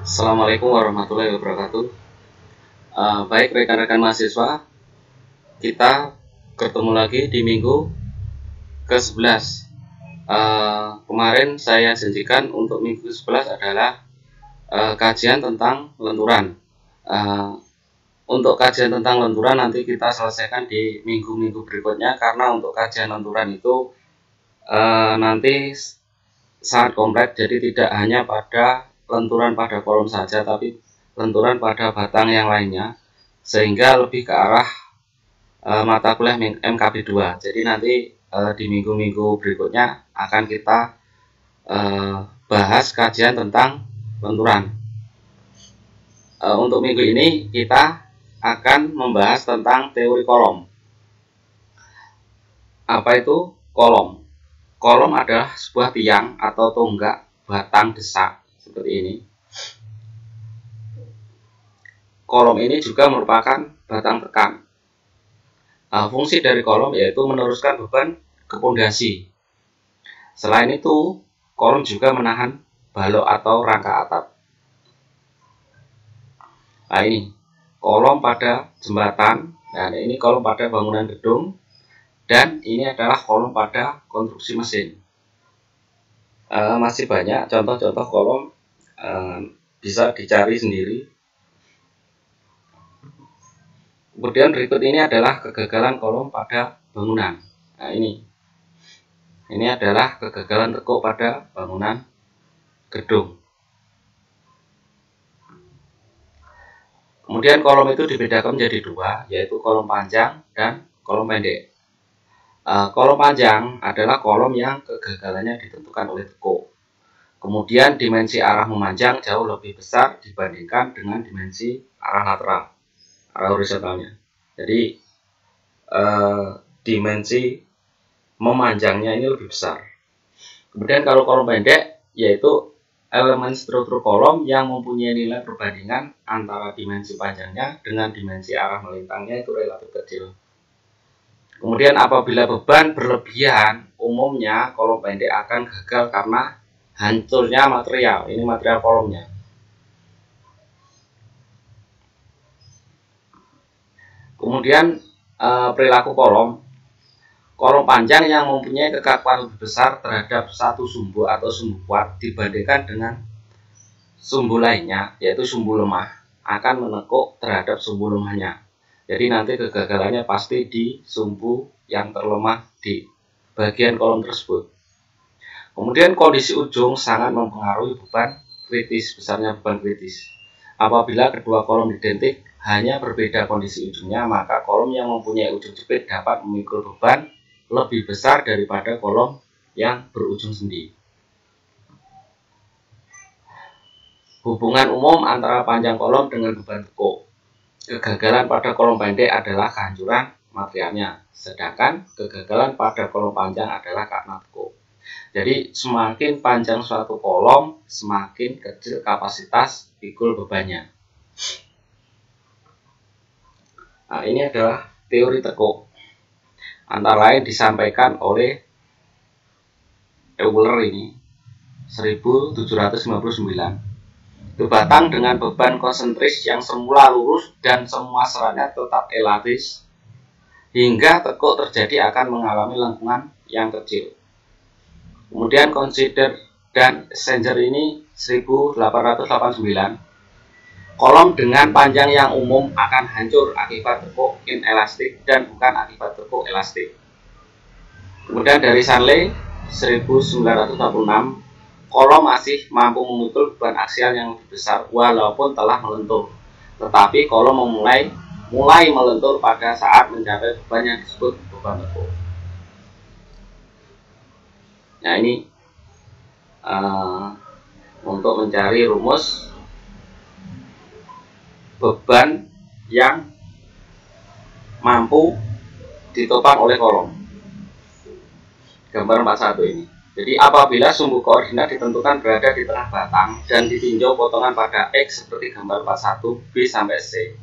Assalamualaikum warahmatullahi wabarakatuh. Baik rekan-rekan mahasiswa, kita ketemu lagi di minggu ke-11. Kemarin saya janjikan untuk minggu ke-11 adalah kajian tentang lenturan. Untuk kajian tentang lenturan nanti kita selesaikan di minggu-minggu berikutnya, karena untuk kajian lenturan itu nanti sangat kompleks, jadi tidak hanya pada lenturan pada kolom saja, tapi lenturan pada batang yang lainnya, sehingga lebih ke arah mata kuliah MKB 2. Jadi nanti di minggu-minggu berikutnya akan kita bahas kajian tentang lenturan. Untuk minggu ini kita akan membahas tentang teori kolom. Apa itu kolom? Kolom adalah sebuah tiang atau tonggak batang desak seperti ini. Kolom ini juga merupakan batang tekan. Fungsi dari kolom yaitu meneruskan beban ke pondasi. Selain itu, kolom juga menahan balok atau rangka atap. Nah, ini kolom pada jembatan, dan ini kolom pada bangunan gedung, dan ini adalah kolom pada konstruksi mesin. Masih banyak contoh-contoh kolom, bisa dicari sendiri. Kemudian berikut ini adalah kegagalan kolom pada bangunan. Nah, ini adalah kegagalan tekuk pada bangunan gedung. Kemudian kolom itu dibedakan menjadi dua, yaitu kolom panjang dan kolom pendek. Kolom panjang adalah kolom yang kegagalannya ditentukan oleh tekuk. Kemudian dimensi arah memanjang jauh lebih besar dibandingkan dengan dimensi arah lateral, arah horizontalnya. Jadi dimensi memanjangnya ini lebih besar. Kemudian kalau kolom pendek, yaitu elemen struktur kolom yang mempunyai nilai perbandingan antara dimensi panjangnya dengan dimensi arah melintangnya itu relatif kecil. Kemudian apabila beban berlebihan, umumnya kolom pendek akan gagal karena hancurnya material. Ini material kolomnya. Kemudian perilaku kolom. Kolom panjang yang mempunyai kekakuan lebih besar terhadap satu sumbu atau sumbu kuat dibandingkan dengan sumbu lainnya, yaitu sumbu lemah, akan menekuk terhadap sumbu lemahnya. Jadi nanti kegagalannya pasti di sumbu yang terlemah di bagian kolom tersebut. Kemudian kondisi ujung sangat mempengaruhi beban kritis, besarnya beban kritis. Apabila kedua kolom identik, hanya berbeda kondisi ujungnya, maka kolom yang mempunyai ujung jepit dapat memikul beban lebih besar daripada kolom yang berujung sendi. Hubungan umum antara panjang kolom dengan beban tekuk. Kegagalan pada kolom pendek adalah kehancuran materialnya, sedangkan kegagalan pada kolom panjang adalah karena tekuk. Jadi semakin panjang suatu kolom, semakin kecil kapasitas pikul bebannya. Nah, ini adalah teori tekuk. Antara lain disampaikan oleh Euler ini 1759. Itu batang dengan beban konsentris yang semula lurus dan semua seratnya tetap elastis, hingga tekuk terjadi akan mengalami lengkungan yang kecil. Kemudian Consider dan Sanger ini 1889. Kolom dengan panjang yang umum akan hancur akibat tekuk inelastik dan bukan akibat tekuk elastik. Kemudian dari Sanley 1946, kolom masih mampu memikul beban aksial yang lebih besar walaupun telah melentur, tetapi kolom mulai melentur pada saat mencapai beban yang disebut beban tekuk. Nah, ini untuk mencari rumus beban yang mampu ditopang oleh kolom. Gambar 41 ini. Jadi apabila sumbu koordinat ditentukan berada di tengah batang dan ditinjau potongan pada X seperti gambar 41 B sampai C,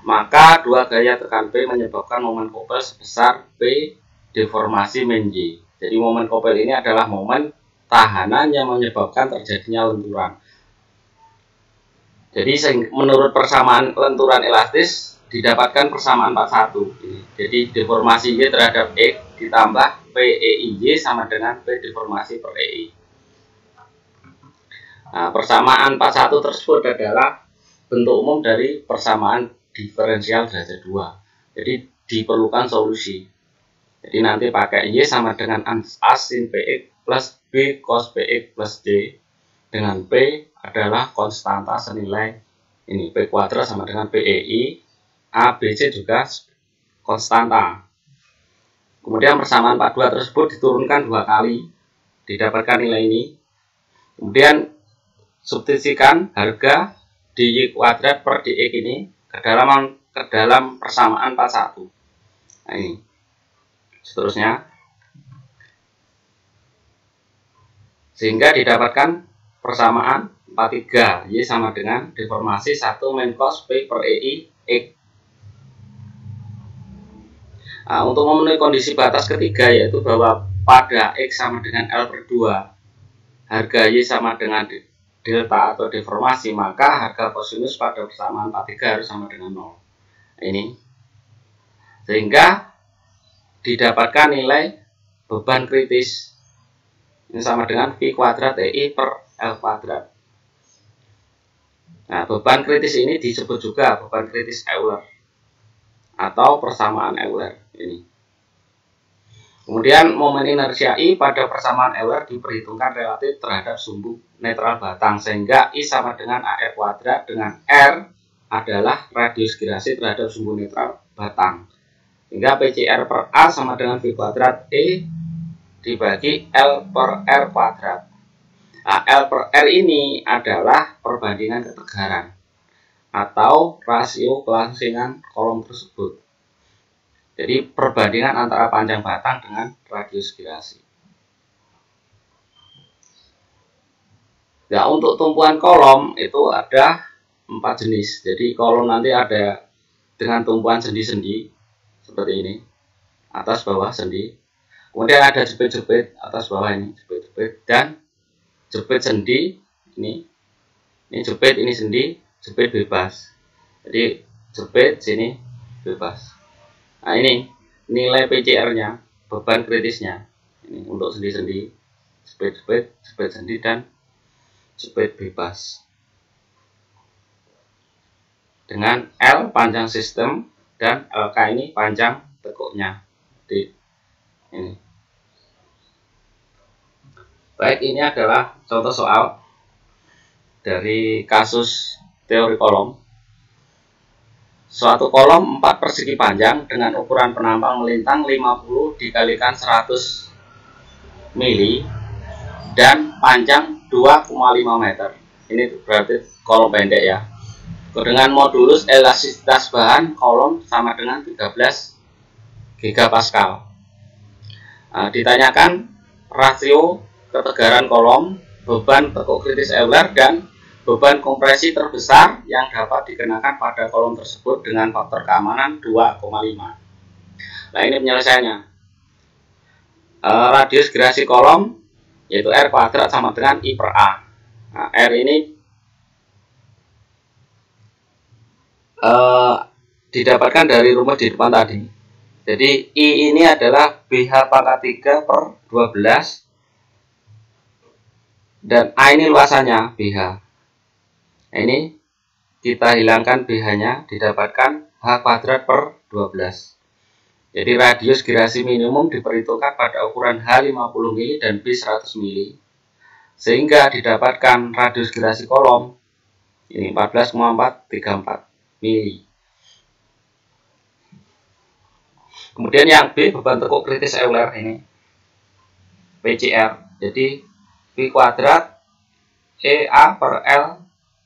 maka dua gaya tekan P menyebabkan momen kopel sebesar P deformasi min Y. Jadi momen kopel ini adalah momen tahanan yang menyebabkan terjadinya lenturan. Jadi menurut persamaan lenturan elastis didapatkan persamaan 41. Jadi deformasi Y terhadap X ditambah PEIY sama dengan P deformasi per EI. Nah, persamaan 41 tersebut adalah bentuk umum dari persamaan diferensial derajat 2. Jadi diperlukan solusi. Jadi nanti pakai Y sama dengan A sin PX plus B cos PX plus D, dengan P adalah konstanta senilai ini P kuadrat sama dengan PEI, A, B, C juga konstanta. Kemudian persamaan 42 tersebut diturunkan 2 kali, didapatkan nilai ini. Kemudian substitusikan harga dy kuadrat per dx ini ke dalam persamaan 41. Nah, ini seterusnya, sehingga didapatkan persamaan 43 Y sama dengan deformasi 1 min cos P per EI X. Nah, untuk memenuhi kondisi batas ketiga, yaitu bahwa pada X sama dengan L per 2 harga Y sama dengan delta atau deformasi, maka harga kosinus pada persamaan 43 harus sama dengan 0. Ini sehingga didapatkan nilai beban kritis ini sama dengan V kuadrat EI per L kuadrat. Nah, beban kritis ini disebut juga beban kritis Euler atau persamaan Euler ini. Kemudian momen inersia I pada persamaan Euler diperhitungkan relatif terhadap sumbu netral batang, sehingga I sama dengan AR kuadrat dengan R adalah radius girasi terhadap sumbu netral batang, sehingga PCR per A sama dengan V kuadrat E dibagi L per R kuadrat. Nah, L per R ini adalah perbandingan ketegaran atau rasio kelangsingan kolom tersebut. Jadi perbandingan antara panjang batang dengan radius girasi. Nah, untuk tumpuan kolom itu ada 4 jenis. Jadi kolom nanti ada dengan tumpuan sendi-sendi seperti ini, atas bawah sendi. Kemudian ada jepit-jepit atas bawah ini, jepit-jepit, dan jepit sendi ini jepit, ini sendi, jepit bebas. Jadi jepit sini bebas. Nah, ini nilai PCR-nya, beban kritisnya. Ini untuk sendi-sendi, jepit-jepit, jepit sendi, dan jepit bebas. Dengan L panjang sistem dan LK ini panjang tekuknya. Jadi ini. Baik, ini adalah contoh soal dari kasus teori kolom. Suatu kolom 4 persegi panjang dengan ukuran penampang melintang 50 dikalikan 100 mili dan panjang 2,5 meter. Ini berarti kolom pendek ya. Dengan modulus elastisitas bahan kolom sama dengan 13 gigapascal. Nah, ditanyakan rasio ketegaran kolom, beban tekuk kritis Euler, dan beban kompresi terbesar yang dapat dikenakan pada kolom tersebut dengan faktor keamanan 2,5. Nah, ini penyelesaiannya. Radius gerasi kolom yaitu R kuadrat sama dengan I per A. Nah, R ini didapatkan dari rumus di depan tadi. Jadi I ini adalah BH pangkat 3 per 12 dan A ini luasannya BH. Nah, ini kita hilangkan BH-nya, didapatkan H kuadrat per 12. Jadi radius girasi minimum diperhitungkan pada ukuran H 50 mili dan B 100 mili. Sehingga didapatkan radius girasi kolom ini 14,434 mili. Kemudian yang B, beban tekuk kritis Euler ini PCR. Jadi V kuadrat EA per L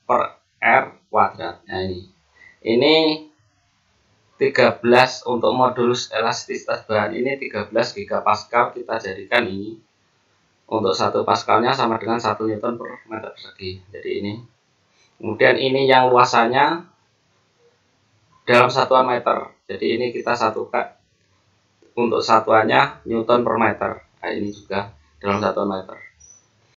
per R kuadrat. Nah, ini 13 untuk modulus elastisitas bahan ini 13 gigapascal, kita jadikan ini untuk 1 pascalnya sama dengan 1 Newton per meter persegi. Jadi ini. Kemudian ini yang luasannya dalam satuan meter. Jadi ini kita satukan untuk satuannya Newton per meter. Nah, ini juga dalam satuan meter.